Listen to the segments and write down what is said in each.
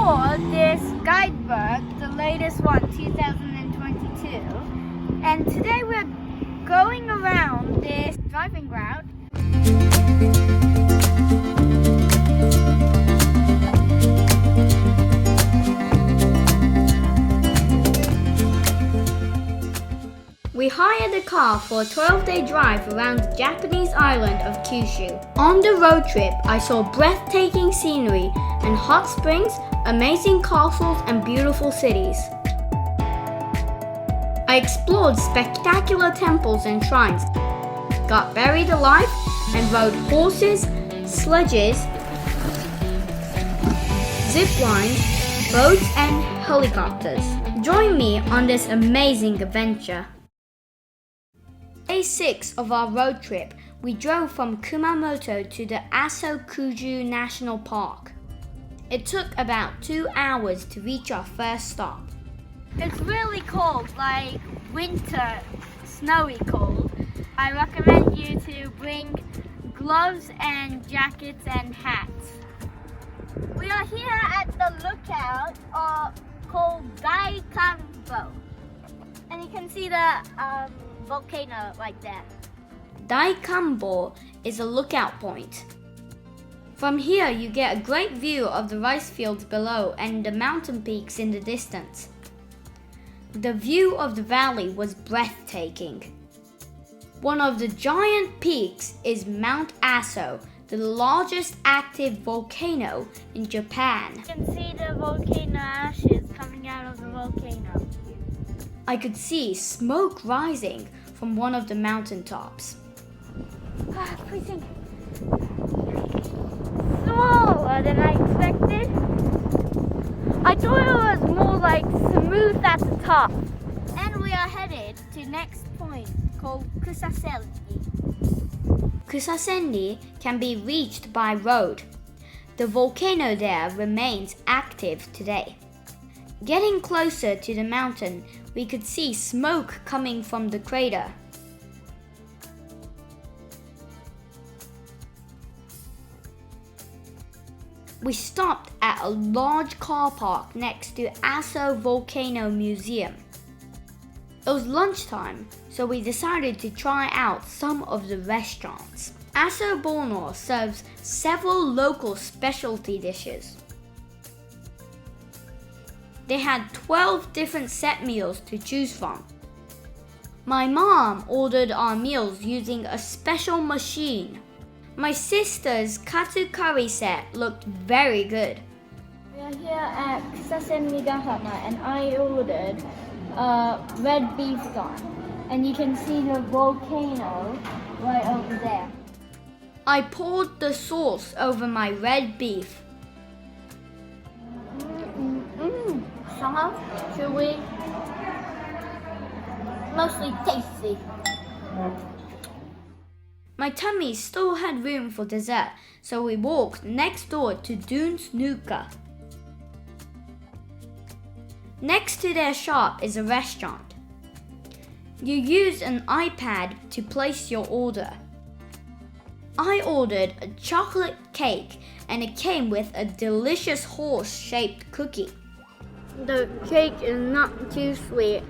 saw this guidebook, the latest one, 2022, and today we're going around this driving route. We hired a car for a 12-day drive around the Japanese island of Kyushu. On the road trip, I saw breathtaking scenery and hot springs, amazing castles, and beautiful cities. I explored spectacular temples and shrines, got buried alive, and rode horses, sledges, zip lines, boats, and helicopters. Join me on this amazing adventure. Day 6 of our road trip, we drove from Kumamoto to the Aso-Kuju National Park. It took about 2 hours to reach our first stop. It's really cold, like winter, snowy cold. I recommend you to bring gloves and jackets and hats. We are here at the lookout called Daikanbo. And you can see the volcano right there. Daikanbo is a lookout point. From here you get a great view of the rice fields below and the mountain peaks in the distance. The view of the valley was breathtaking. One of the giant peaks is Mount Aso, the largest active volcano in Japan. You can see the volcano ashes coming out of the volcano. I could see smoke rising from one of the mountain tops. Freezing. Smaller than I expected. I thought it was more like smooth at the top. And we are headed to next point called Kusasendi. Kusasendi can be reached by road. The volcano there remains active today. Getting closer to the mountain, we could see smoke coming from the crater. We stopped at a large car park next to Aso Volcano Museum. It was lunchtime, so we decided to try out some of the restaurants. Aso Bono serves several local specialty dishes. They had 12 different set meals to choose from. My mom ordered our meals using a special machine. My sister's katsu curry set looked very good. We are here at Kusasen Migahama and I ordered red beef don. And you can see the volcano right over there. I poured the sauce over my red beef. Somehow, chewy, mostly tasty. My tummy still had room for dessert, so we walked next door to Dunes Nuka. Next to their shop is a restaurant. You use an iPad to place your order. I ordered a chocolate cake and it came with a delicious horse-shaped cookie. The cake is not too sweet.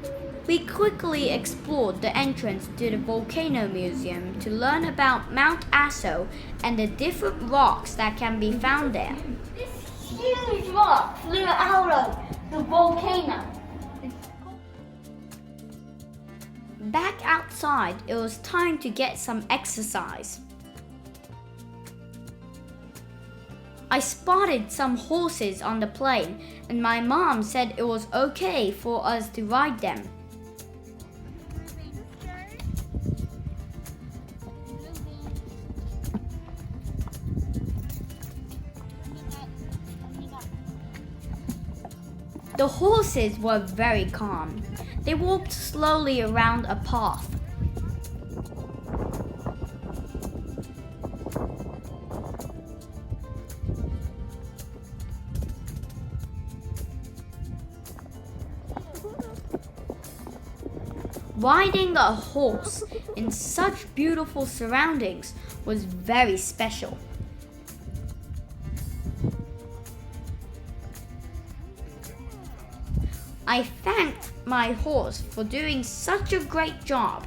We quickly explored the entrance to the Volcano Museum to learn about Mount Aso and the different rocks that can be found there. This huge rock flew out of the volcano. Back outside, it was time to get some exercise. I spotted some horses on the plain and my mom said it was okay for us to ride them. The horses were very calm. They walked slowly around a path. Riding a horse in such beautiful surroundings was very special. I thanked my horse for doing such a great job.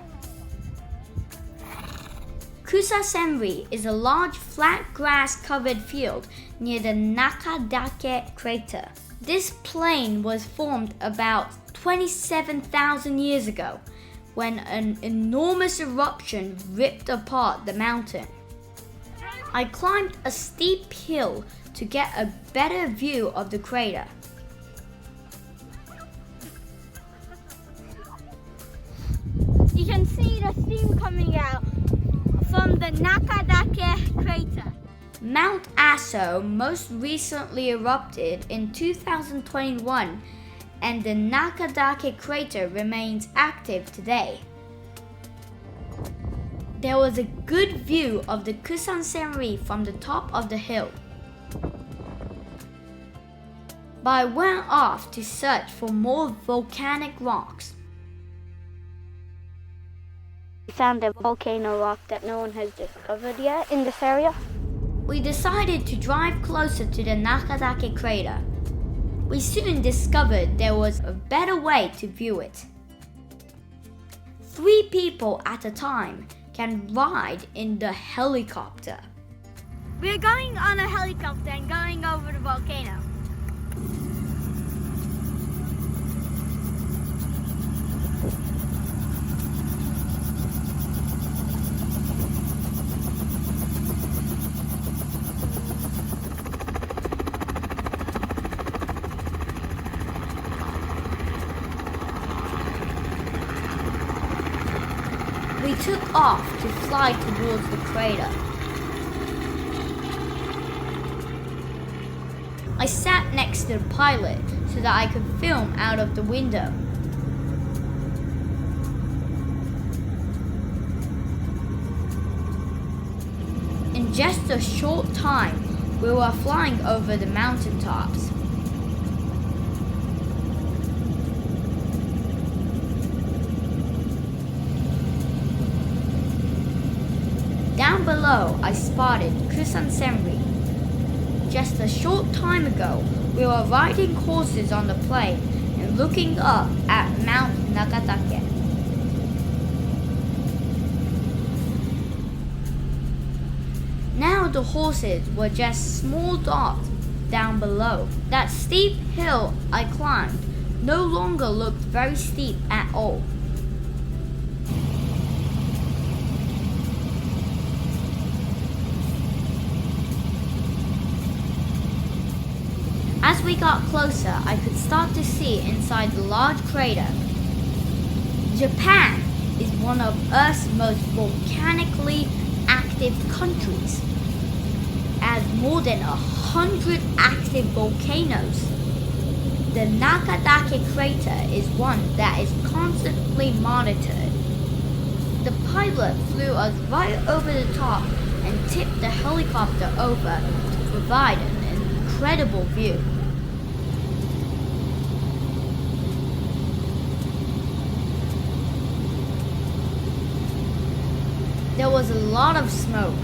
Kusa Senri is a large flat grass-covered field near the Nakadake crater. This plain was formed about 27,000 years ago when an enormous eruption ripped apart the mountain. I climbed a steep hill to get a better view of the crater. You can see the steam coming out from the Nakadake crater. Mount Aso most recently erupted in 2021, and the Nakadake crater remains active today. There was a good view of the Kusan Senri from the top of the hill. But I went off to search for more volcanic rocks. We found a volcano rock that no one has discovered yet in this area. We decided to drive closer to the Nakadake crater. We soon discovered there was a better way to view it. 3 people at a time can ride in the helicopter. We're going on a helicopter and going over the volcano. We took off to fly towards the crater. I sat next to the pilot so that I could film out of the window. In just a short time, we were flying over the mountaintops. Down below, I spotted Kusan Senri. Just a short time ago, we were riding horses on the plain and looking up at Mount Nakadake. Now the horses were just small dots down below. That steep hill I climbed no longer looked very steep at all. As we got closer, I could start to see inside the large crater. Japan is one of Earth's most volcanically active countries. It has more than 100 active volcanoes. The Nakadake crater is one that is constantly monitored. The pilot flew us right over the top and tipped the helicopter over to provide an incredible view. There was a lot of smoke.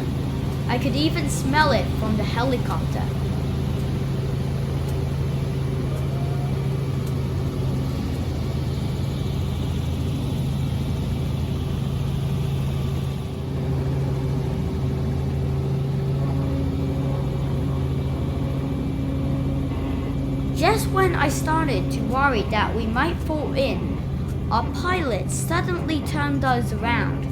I could even smell it from the helicopter. Just when I started to worry that we might fall in, our pilot suddenly turned us around.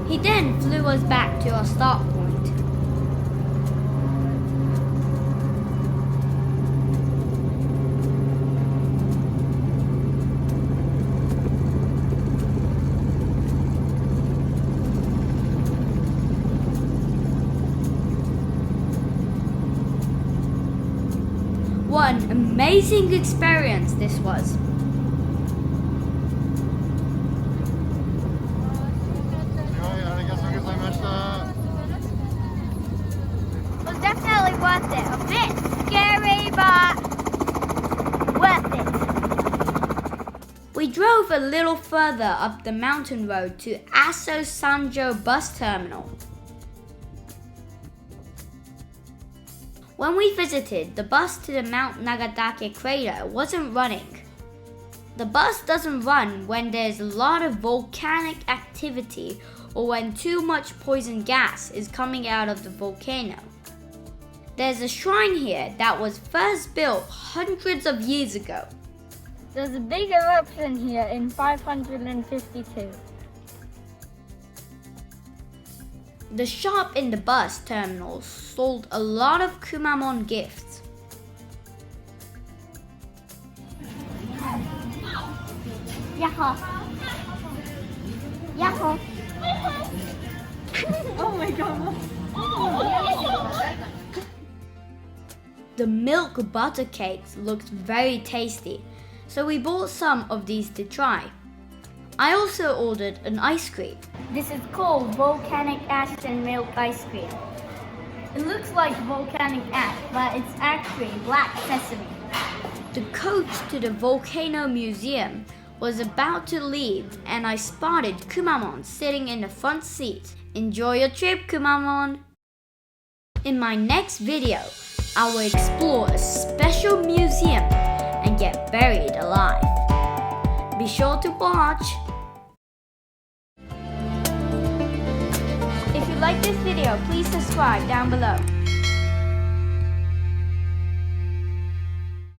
He then flew us back to our start point. What an amazing experience this was! drove a little further up the mountain road to Aso Sanjo bus terminal. When we visited, the bus to the Mount Nagadake crater wasn't running. The bus doesn't run when there's a lot of volcanic activity or when too much poison gas is coming out of the volcano. There's a shrine here that was first built hundreds of years ago. There's a big eruption here in 552. The shop in the bus terminal sold a lot of Kumamon gifts. Yahoo! Yahoo! Oh my god! The milk butter cakes looked very tasty, so we bought some of these to try. I also ordered an ice cream. This is called volcanic ash and milk ice cream. It looks like volcanic ash, but it's actually black sesame. The coach to the volcano museum was about to leave and I spotted Kumamon sitting in the front seat. Enjoy your trip, Kumamon! In my next video, I will explore a special museum and get buried alive. Be sure to watch! If you like this video, please subscribe down below.